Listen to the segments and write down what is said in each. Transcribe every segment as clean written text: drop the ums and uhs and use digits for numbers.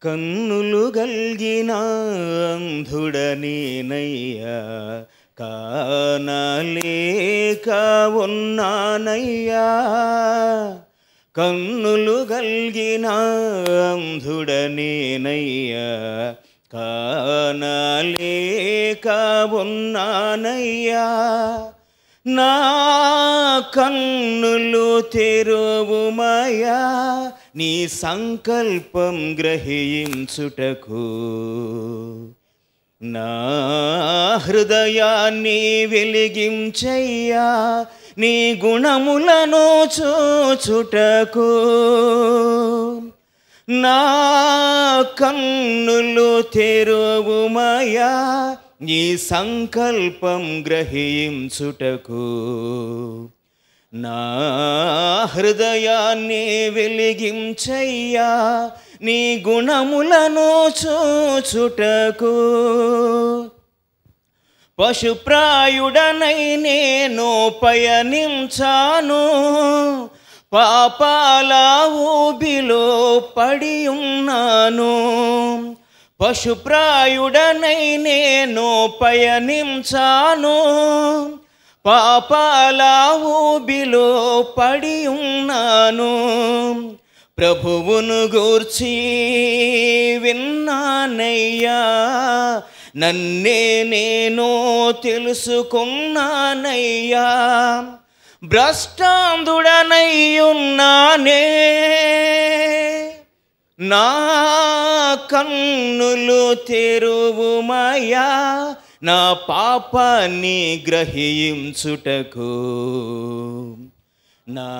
కన్నులు గల్గిన అంధుడనేనయ్యా, కానలేక ఉన్నానయ్యా. కన్నులు గల్గిన అంధుడనేనయ్యా, కానలేక ఉన్నానయ్యా. నా కన్నులు తెరువుమయా, నీ సంకల్పం గ్రహించుటకు. నా హృదయాన్ని వెలిగించయ్యా, నీ గుణములను చూచుటకు. నా కన్నులు తెరువుమయా, నీ సంకల్పం గ్రహించుటకు. నా హృదయాన్ని వెలిగించయ్యా, నీ గుణములను చూచుటకు. పశుప్రాయుడనై నేను పయనించాను, పాపాల ఊబిలో పడి ఉన్నాను. పశుప్రాయుడనై నేను పయనించాను, పాపాల ఊబిలో పడి ఉన్నాను. ప్రభువును గూర్చి విన్నానయ్యా, నన్నే నేను తెలుసుకున్నానయ్యా. భ్రష్టాంధుడనై ఉన్నానే, నా కన్నులు తెరువుమయా, నా పాపాన్ని గ్రహించుటకు. నా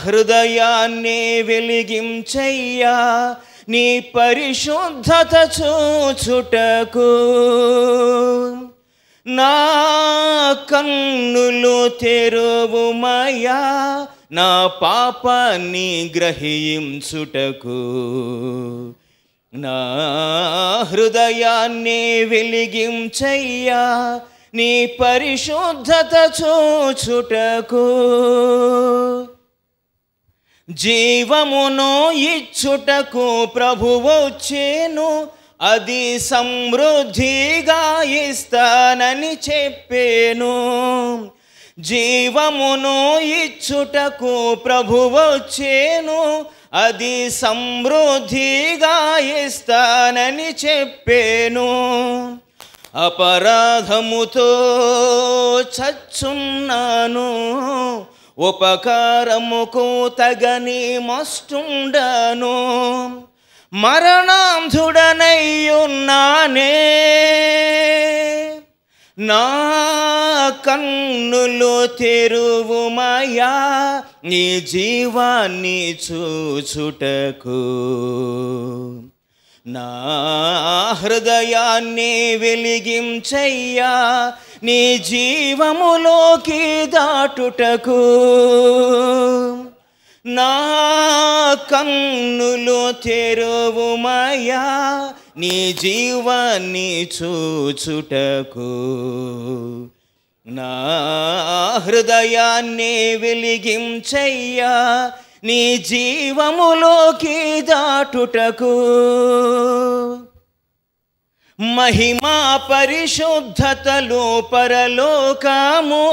హృదయాన్ని వెలిగించయ్యా, నీ పరిశుద్ధత చూచుటకు. నా కన్నులు తెరువుమయా, నా పాపాన్ని గ్రహించుటకు. నా హృదయాన్ని వెలిగించయ్యా, నీ పరిశుద్ధత చూచుటకు. జీవమును ఇచ్చుటకు ప్రభువొచ్చెను, అది సమృద్ధిగా ఇస్తానని చెప్పెను. జీవమును ఇచ్చుటకు ప్రభువొచ్చెను, అది సమృద్ధిగా ఇస్తానని చెప్పెను. అపరాధముతో చచ్చున్నాను, ఉపకారముకు తగని మస్తుండను. మరణాంధుడనై ఉన్నానే, నా కన్నులు తెరువుమయా, నీ జీవాన్ని చూచుటకు. నా హృదయాన్ని వెలిగించయ్యా, నీ జీవములోకి దాటుటకు. నా కన్నులు తెరువుమయా, నీ జీవాన్ని చూచుటకు. నా హృదయాన్ని వెలిగించయ్యా, నీ జీవములోకి దాటుటకు. మహిమా పరిశుద్ధతలో పరలోకము,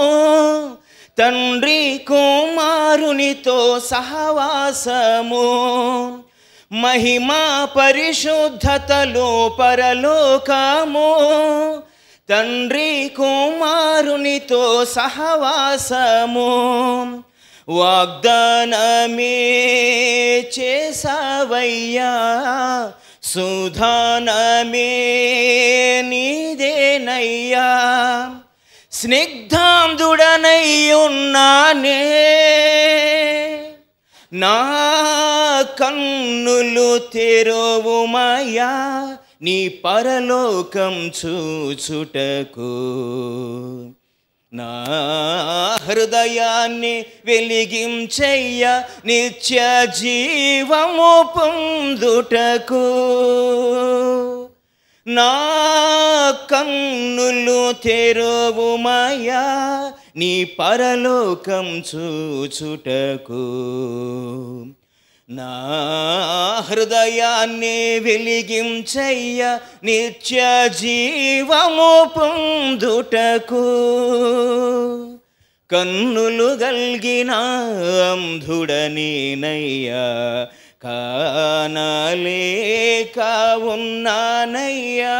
తండ్రి కుమారునితో సహవాసము. మహిమా పరిశుద్ధతలో పరలోకము, తండ్రి కుమారునితో సహవాసము. వాగ్దానమే చేసావయ్యా, సుధానమే నీదేనయ్యా. స్నిగ్ధాంధుడనై ఉన్నానే, నా కన్నులు తెరువుమయా, నీ పరలోకం చూచుటకు. నా హృదయాన్ని వెలిగించయ్యా, నిత్య జీవము పొందుటకు. నా కన్నులు తెరువుమయా, నీ పరలోకం చూచుటకు. నా హృదయాన్ని వెలిగించయ్య నిత్య జీవము పొందుటకు. కన్నులు గల్గిన అంధుడనేనయ్యా, కానలేక ఉన్నానయ్యా.